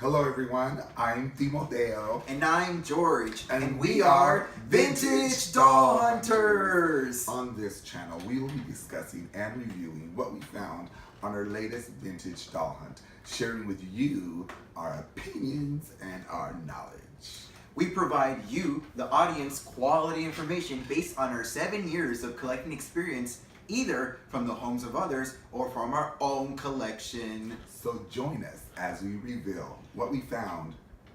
Hello everyone, I'm Timoteo. And I'm George. And we are Vintage Doll Hunters. On this channel, we will be discussing and reviewing what we found on our latest vintage doll hunt, sharing with you our opinions and our knowledge. We provide you, the audience, quality information based on our 7 years of collecting experience, either from the homes of others or from our own collection. So join us as we reveal what we found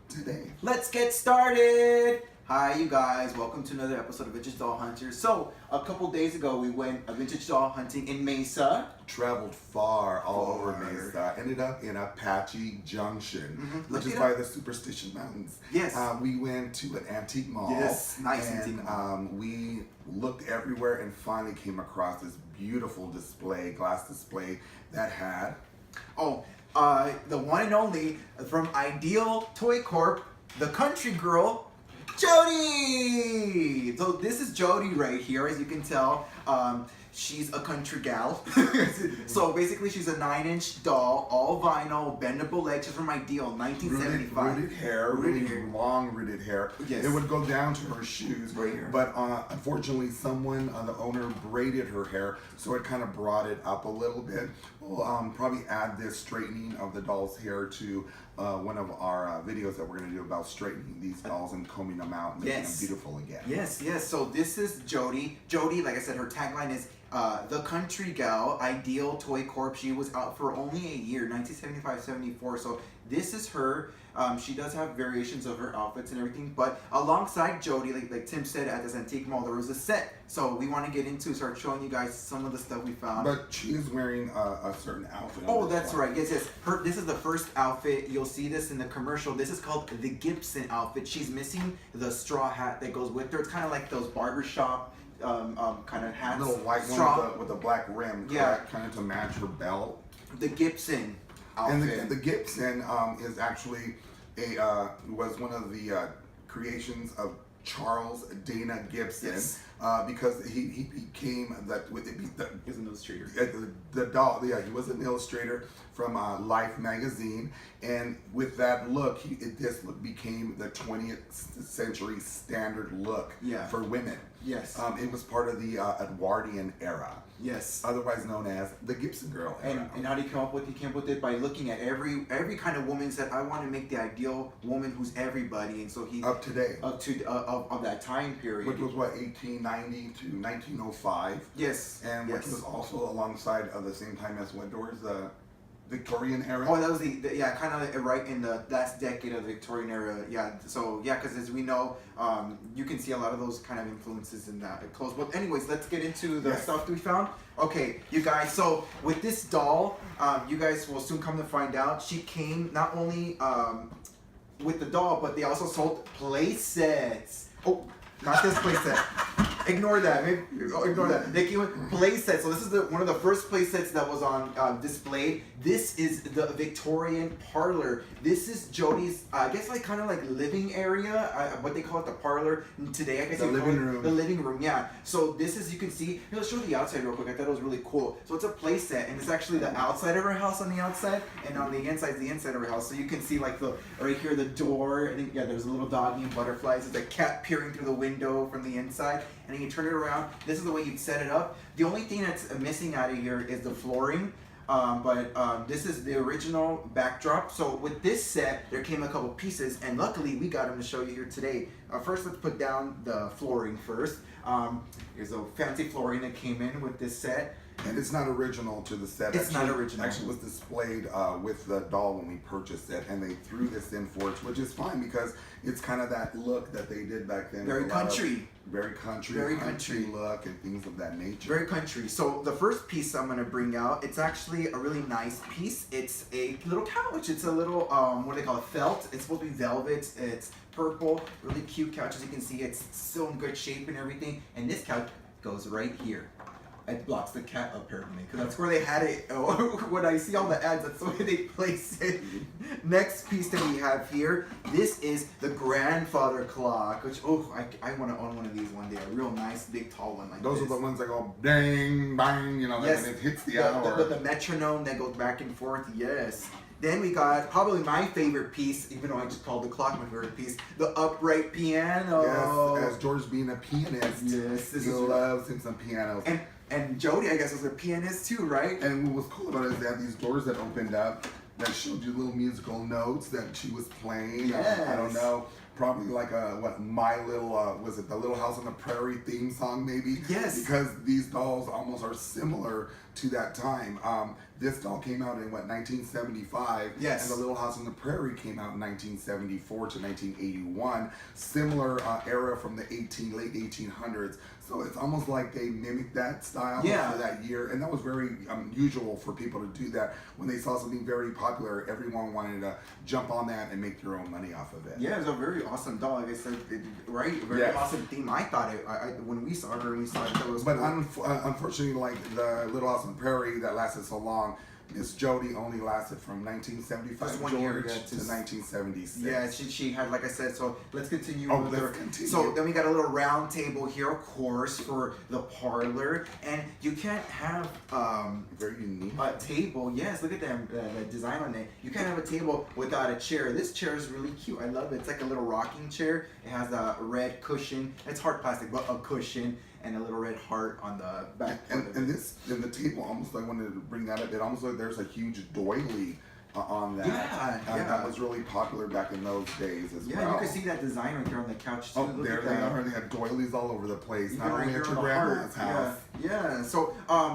today. Let's get started! Hi you guys, welcome to another episode of Vintage Doll Hunters. So, a couple days ago we went vintage doll hunting in Mesa. Traveled far all over Mesa, ended up in Apache Junction, which is by the Superstition Mountains. Yes. We went to an antique mall. Yes, nice and, antique mall. We looked everywhere and finally came across this beautiful glass display that had... the one and only from Ideal Toy Corp, the country girl, Jody! So this is Jody right here, as you can tell. She's a country gal. So basically she's a 9-inch doll, all vinyl, bendable legs. She's from Ideal, 1975. Rooted hair, really long rooted hair. Yes. It would go down to her shoes. Right here. But unfortunately someone, the owner, braided her hair, so it kind of brought it up a little bit. We'll probably add this straightening of the doll's hair to one of our videos that we're going to do about straightening these dolls and combing them out and making them beautiful again. Yes. So this is Jody. Jody, like I said, her tagline is the country gal, Ideal Toy Corp. She was out for only a year, 1975-74. So this is her. She does have variations of her outfits and everything, but alongside Jody, like Tim said, at this antique mall, there was a set. So we want to get into, start showing you guys some of the stuff we found. But she is wearing a certain outfit. Oh, that's right. Yes. This is the first outfit. You'll see this in the commercial. This is called the Gibson outfit. She's missing the straw hat that goes with her. It's kind of like those barbershop kind of hats. Little white one with a black rim, correct? Kind of to match her belt. The Gibson outfit. And the Gibson is actually was one of the creations of Charles Dana Gibson. Yes. Because he became He was an illustrator. The doll. Yeah, he was an illustrator from Life magazine, and with that look, this look became the 20th century standard look for women. Yes. It was part of the Edwardian era. Yes. Otherwise known as the Gibson girl era. And how did he come up with it? He came up with it by looking at every kind of woman. Said, I want to make the ideal woman who's everybody, and so he up to date of that time period, which was what, 1890 to 1905. Yes. And which was also alongside of the same time as what doors, the Victorian era. Oh, that was kind of right in the last decade of the Victorian era. Yeah. So because as we know, you can see a lot of those kind of influences in that clothes. But anyways, let's get into the stuff that we found. Okay, you guys. So with this doll, you guys will soon come to find out, she came not only with the doll, but they also sold play sets. Oh, not this play set. Ignore that. Ignore that. They came with play sets. So this is one of the first play sets that was on display. This is the Victorian parlor. This is Jody's, I guess, kind of like living area. What they call it, the parlor. And today, I guess the living room. The living room, yeah. So this is, you can see. Here, let's show the outside real quick. I thought it was really cool. So it's a play set, and it's actually the outside of her house on the outside, and on the inside is the inside of her house. So you can see right here the door. I think there's a little doggy and butterflies. There's a cat peering through the window from the inside. And then you turn it around. This is the way you'd set it up. The only thing that's missing out of here is the flooring. But this is the original backdrop. So with this set, there came a couple pieces, and luckily we got them to show you here today. First, let's put down the flooring first. Here's a fancy flooring that came in with this set. And it's not original to the set. It's not original. Actually was displayed with the doll when we purchased it, and they threw this in for us, which is fine because it's kind of that look that they did back then. Very country. Very country look and things of that nature. Very country. So the first piece I'm going to bring out, it's actually a really nice piece. It's a little couch. It's a little, what do they call it, felt. It's supposed to be velvet. It's purple. Really cute couch. As you can see, it's still in good shape and everything. And this couch goes right here. It blocks the cat apparently, because that's where they had it. When I see all the ads, that's the way they place it. Next piece that we have here, this is the grandfather clock, which I want to own one of these one day. A real nice, big, tall one like Those this. are the ones that go dang, bang, you know, yes. and it hits the hour. The metronome that goes back and forth. Yes. Then we got probably my favorite piece, even though I just called the clock my favorite piece, the upright piano. Yes, as George being a pianist, he loves him some pianos. And Jody, I guess, was a pianist too, right? And what was cool about it is they had these doors that opened up that showed you little musical notes that she was playing. Yes. I don't know. Probably like My Little, was it the Little House on the Prairie theme song maybe? Yes. Because these dolls almost are similar to that time. This doll came out in 1975. Yes. And the Little House on the Prairie came out in 1974 to 1981. Similar era from the late 1800s. So it's almost like they mimicked that style for that year. And that was very unusual for people to do that. When they saw something very popular, everyone wanted to jump on that and make their own money off of it. Yeah, it was a very awesome doll. Like I said, right? Very awesome theme. I thought it, when we saw her, it was But cool. unfortunately, like the Little House on the Prairie that lasted so long, Miss Jody only lasted from 1975 Just 1 year, to 1976. Yeah, she had, like I said, so let's continue. Continue. So then we got a little round table here, of course, for the parlor. And you can't have very unique a table. Yes, look at that design on it. You can't have a table without a chair. This chair is really cute. I love it. It's like a little rocking chair. It has a red cushion. It's hard plastic, but a cushion. And a little red heart on the back. And the table, almost I wanted to bring that up. It almost like there's a huge doily on that. Yeah. That was really popular back in those days as well. Yeah, you can see that design right there on the couch too. Oh, Look there at they that. are. They had doilies all over the place. Even Not right only here at on your the grandma's heart. house. Yeah. So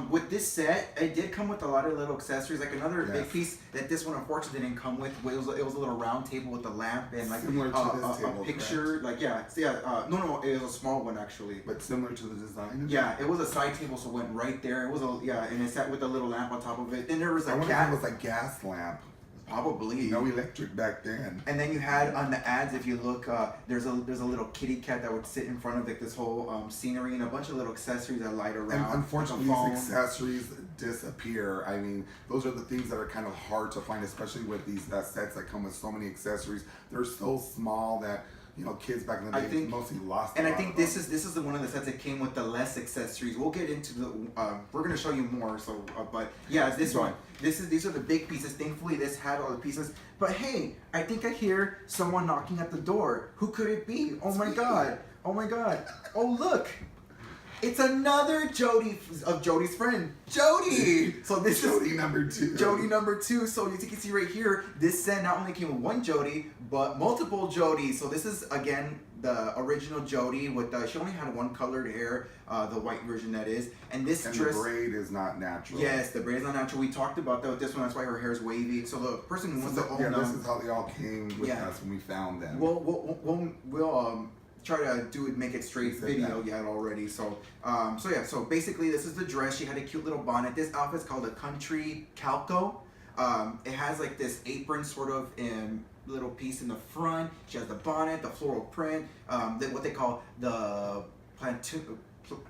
with this set, it did come with a lot of little accessories. Like another big piece that this one unfortunately didn't come with. It was a little round table with a lamp and like Similar to this table, a picture. correct? Like no, it was a small one actually. But similar to the design. Yeah, it was a side table, so it went right there. It was and it sat with a little lamp on top of it. Then there was I a wonder cat. if it was a gas lamp. Probably. No electric back then. And then you had on the ads, if you look, there's a little kitty cat that would sit in front of like this whole scenery and a bunch of little accessories that light around. And unfortunately, like these accessories disappear. I mean, those are the things that are kind of hard to find, especially with these sets that come with so many accessories. They're so small that kids back in the day mostly lost. And I think this is the one of the sets that came with the less accessories. We'll get into the. We're gonna show you more. So, but yeah, this one. These are the big pieces. Thankfully, this had all the pieces. But hey, I think I hear someone knocking at the door. Who could it be? Oh my god! Oh my god! Oh look! It's another Jody of Jody's friend, Jody. So this Jody is number 2. Jody number 2. So as you can see right here, this set not only came with one Jody, but multiple Jodys. So this is again the original Jody with she only had one colored hair, the white version that is. And this dress. The braid is not natural. Yes, the braid is not natural. We talked about that with this one. That's why her hair is wavy. So the person who wants to own them. This is how they all came with us when we found them. We'll try to make it straight video yet already. So so basically this is the dress. She had a cute little bonnet. This outfit's called a country calco. It has like this apron sort of little piece in the front. She has the bonnet, the floral print, what they call the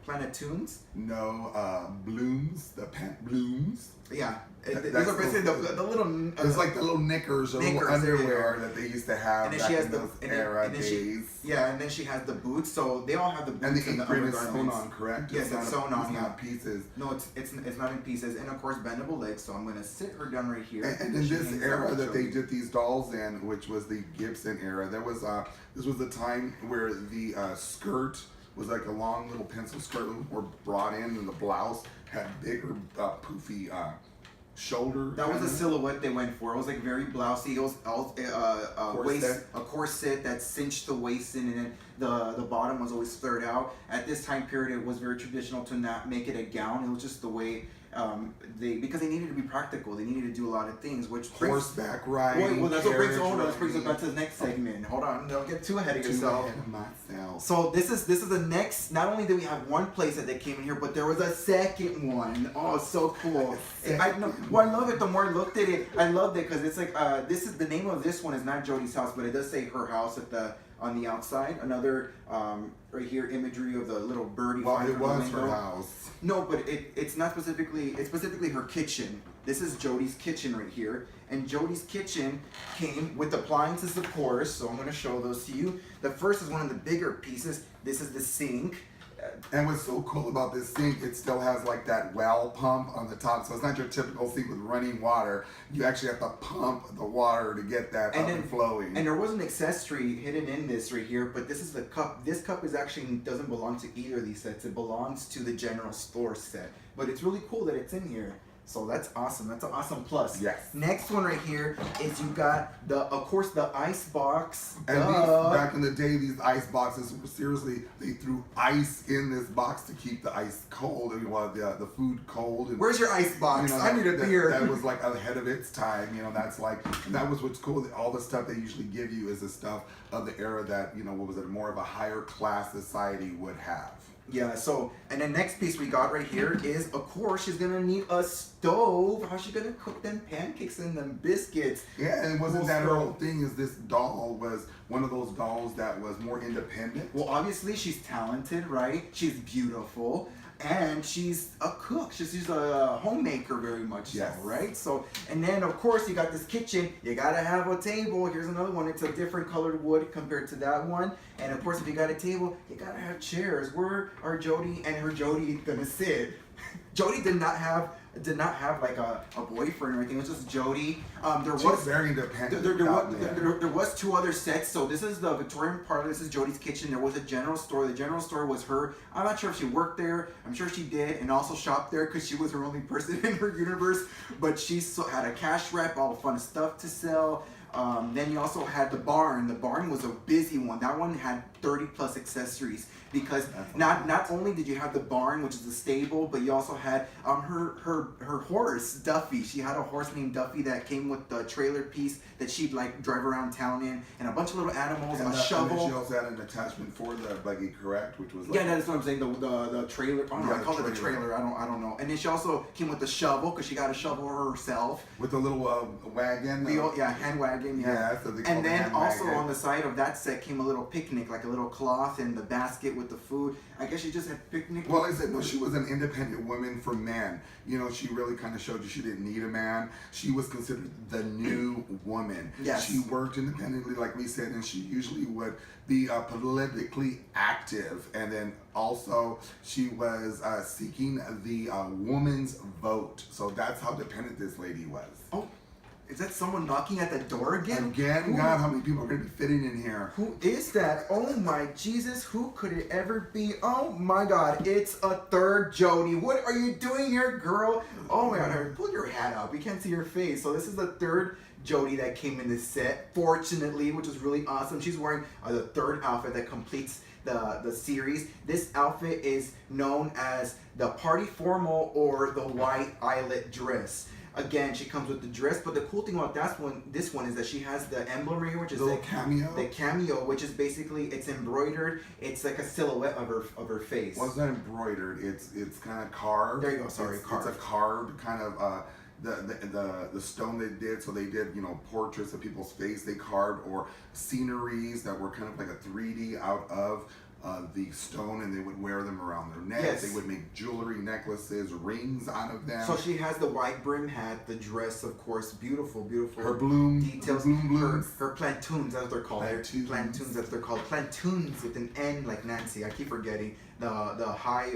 planetoons. No, blooms, the pant blooms. Yeah, these are basically the little. It's like the little knickers or little underwear that they used to have back in those era days. And then she has the boots. So they all have the boots and the apron is sewn on, correct? Yes, it's sewn on. It's not pieces. No, it's not in pieces. And of course, bendable legs. So I'm gonna sit her down right here. And in this era that they did these dolls in, which was the Gibson era, there was this was the time where the skirt was like a long little pencil skirt were brought in, and the blouse had bigger poofy shoulder. That was a silhouette they went for. It was like very blousey. It was a corset that cinched the waist in, and then the bottom was always flared out. At this time period, it was very traditional to not make it a gown. It was just the way because they needed to be practical. They needed to do a lot of things, which horseback riding. Well, that's what brings us back to the next segment. Hold on, don't get too ahead of yourself. So this is the next. Not only did we have one place that they came in here, but there was a second one. Oh, so cool! I love it. The more I looked at it, I loved it because it's like this is the name of this one is not Jody's house, but it does say her house on the outside. Another right here imagery of the little birdie. Well, it was her house. No, but it's not specifically. It's specifically her kitchen. This is Jody's kitchen right here, and Jody's kitchen came with appliances, of course. So I'm going to show those to you. The first is one of the bigger pieces. This is the sink. And what's so cool about this sink, it still has like that well pump on the top. So it's not your typical sink with running water. You actually have to pump the water to get that up and flowing. And there was an accessory hidden in this right here, but this is the cup. This cup is actually doesn't belong to either of these sets. It belongs to the general store set. But it's really cool that it's in here. So that's awesome. That's an awesome plus. Yes. Next one right here is you got of course, the ice box. And back in the day, these ice boxes, seriously, they threw ice in this box to keep the ice cold. And the food cold. And, where's your ice box? You know, I need a beer. That was like ahead of its time. You know, that was what's cool. All the stuff they usually give you is the stuff of the era that, you know, what was it, more of a higher class society would have. Yeah, so, and the next piece we got right here is, of course, she's gonna need a stove. How's she gonna cook them pancakes and them biscuits? Yeah, and wasn't that her whole thing, is this doll was one of those dolls that was more independent? Well, obviously, she's talented, right? She's beautiful. And she's a cook. She's a homemaker very much so, right? So, and then of course you got this kitchen. You gotta have a table. Here's another one. It's a different colored wood compared to that one. And of course, if you got a table, you gotta have chairs. Where are Jody and her Jody gonna sit? Jody did not have like a boyfriend or anything. It was just Jody. There was very independent. There was two other sets. So this is the Victorian parlor. This is Jody's kitchen. There was a general store. The general store was her. I'm not sure if she worked there. I'm sure she did, and also shopped there because she was her only person in her universe. But she had a cash wrap, all the fun stuff to sell. Then you also had the barn. The barn was a busy one. That one had 30 plus accessories because not only did you have the barn, which is the stable, but you also had her horse Duffy. She had a horse named Duffy that came with the trailer piece that she'd like drive around town in, and a bunch of little animals, a shovel. And then she also had an attachment for the buggy, correct? Which was like, yeah, that's what I'm saying. The trailer. I don't know. I call it the trailer. I don't know. And then she also came with the shovel because she got a shovel herself. With the little wagon. Wheel, hand wagon. Yeah. So and then also on the side of that set came a little picnic, like a little cloth and the basket with the food. I guess she just had picnic. Well, I said, no, she was an independent woman for men. You know, she really kind of showed you she didn't need a man. She was considered the new woman. Yes. She worked independently, like we said, and she usually would be politically active. And then also she was seeking the woman's vote. So that's how dependent this lady was. Oh. Is that someone knocking at the door again? Again? God, how many people are going to be fitting in here? Who is that? Oh my Jesus, who could it ever be? Oh my God, it's a third Jody. What are you doing here, girl? Oh my God, pull your hat up. We can't see your face. So this is the third Jody that came in this set, fortunately, which is really awesome. She's wearing the third outfit that completes the series. This outfit is known as the party formal or the white eyelet dress. Again, she comes with the dress, but the cool thing about this one is that she has the emblem right here, which is the cameo. The cameo, which is basically it's embroidered. It's like a silhouette of her face. Well, it's not embroidered. It's kind of carved. There you go. Sorry, carved. It's a carved kind of the stone they did. So they did, you know, portraits of people's face they carved, or sceneries that were kind of like a 3D out of the stone, and they would wear them around their neck. Yes. They would make jewelry, necklaces, rings out of them. So she has the white brim hat, the dress, of course, beautiful. Her bloom details, her bloom blooms. Her plantoons, that's what they're called. Plantoons, that's what they're called. Plantoons with an N, like Nancy. I keep forgetting the high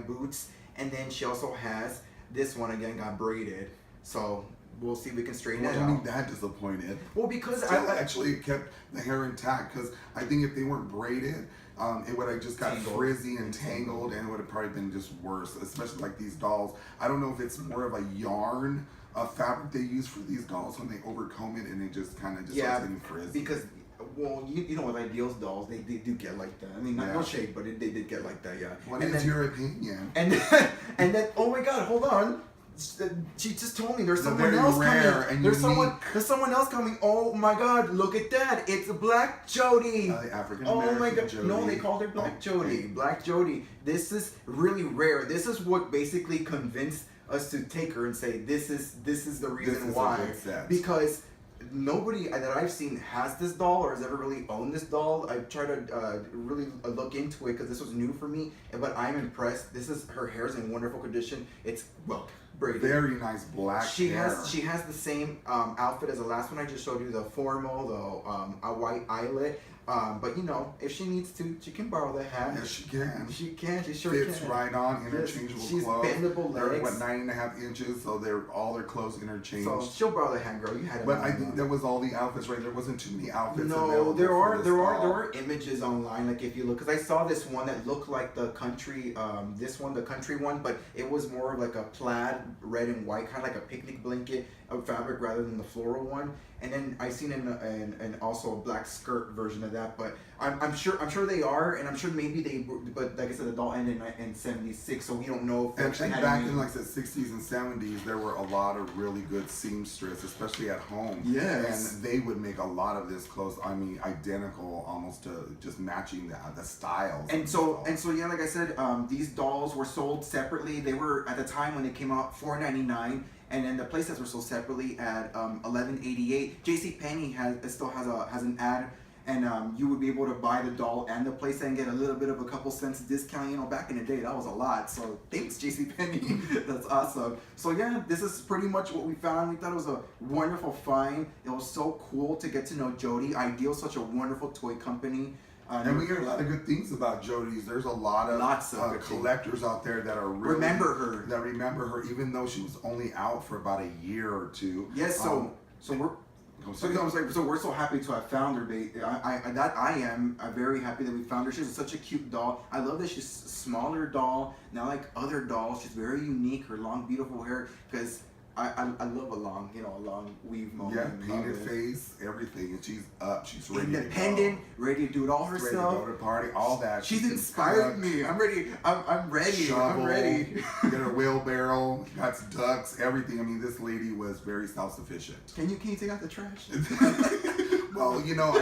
boots, and then she also has this one again got braided. So we'll see if we can straighten it out. I mean, that disappointed. Well, because I actually kept the hair intact, because I think if they weren't braided, it would have just got frizzy and tangled, and it would have probably been just worse, especially like these dolls. I don't know if it's more of a yarn fabric they use for these dolls when they overcomb it, and it just kind of just starts getting frizzy. Because, well, you know, with Ideals dolls, they do get like that. I mean, no shade, but they did get like that, yeah. What is your opinion? And then, oh my God, hold on. She just told me there's someone else coming. There's someone else coming. Oh my God, look at that. It's Black Jody. The African American. Oh my God. Jody. No, they called her Black Jody. Okay. Black Jody. This is really rare. This is what basically convinced us to take her and say this is the reason why. Because nobody that I've seen has this doll or has ever really owned this doll. I've tried to really look into it because this was new for me, but I'm impressed. Her hair's in wonderful condition. It's, well, braided. Very nice black hair. She has the same outfit as the last one I just showed you, the formal, the a white eyelet. But you know, if she needs to, she can borrow the hat. Yes, she can. She can. She sure Fits can. right on, interchangeable She's clothes. bendable They're legs. what 9.5 inches, so they're all their clothes interchanged. So she'll borrow the hat, girl. You had it. But I think that was all the outfits, right? There wasn't too many outfits. No, available there for this doll. are images online. Like if you look, because I saw this one that looked like the country, the country one, but it was more of like a plaid, red and white, kind of like a picnic blanket of fabric rather than the floral one. And then I seen and also a black skirt version of that. But I'm sure they are, and I'm sure maybe they. But like I said, the doll ended in '76, so we don't know if And back in like the 60s and 70s, there were a lot of really good seamstress, especially at home. Yes. And they would make a lot of this clothes, I mean, identical, almost to just matching the styles. And so yeah, like I said, these dolls were sold separately. They were at the time when they came out $4.99. And then the playsets were sold separately at $11.88. JCPenney still has an ad, and you would be able to buy the doll and the playset and get a little bit of a couple cents discount. You know, back in the day, that was a lot. So thanks, JCPenney. That's awesome. So yeah, this is pretty much what we found. We thought it was a wonderful find. It was so cool to get to know Jody. Ideal, such a wonderful toy company. And we hear a lot of good things about Jody's. There's a lot of collectors out there that are really remember her, even though she was only out for about a year or two. Yes, so we're so happy to have found her. I'm very happy that we found her. She's such a cute doll. I love that she's a smaller doll, not like other dolls. She's very unique. Her long, beautiful hair, because I love a long weave moment. Yeah, painted face, everything, and she's up. She's ready independent, ready to do it all herself. Ready to go to party, all that. She's inspired me. I'm ready. I'm ready. Shovel, I'm ready. Get her wheelbarrow, got ducks, everything. I mean, this lady was very self-sufficient. Can you take out the trash? Well, you know,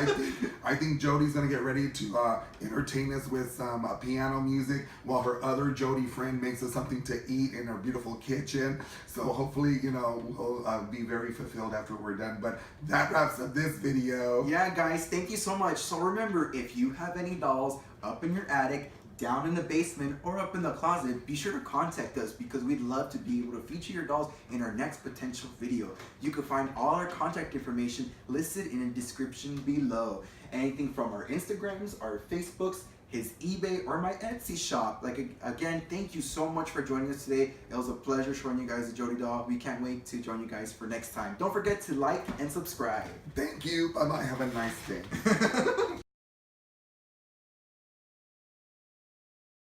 I think Jody's gonna get ready to entertain us with some piano music while her other Jody friend makes us something to eat in her beautiful kitchen. So hopefully, you know, we'll be very fulfilled after we're done. But that wraps up this video. Yeah, guys, thank you so much. So remember, if you have any dolls up in your attic, down in the basement, or up in the closet, be sure to contact us, because we'd love to be able to feature your dolls in our next potential video. You can find all our contact information listed in the description below. Anything from our Instagrams, our Facebooks, his eBay, or my Etsy shop. Again, thank you so much for joining us today. It was a pleasure showing you guys the Jody doll. We can't wait to join you guys for next time. Don't forget to like and subscribe. Thank you. Bye-bye. Have a nice day.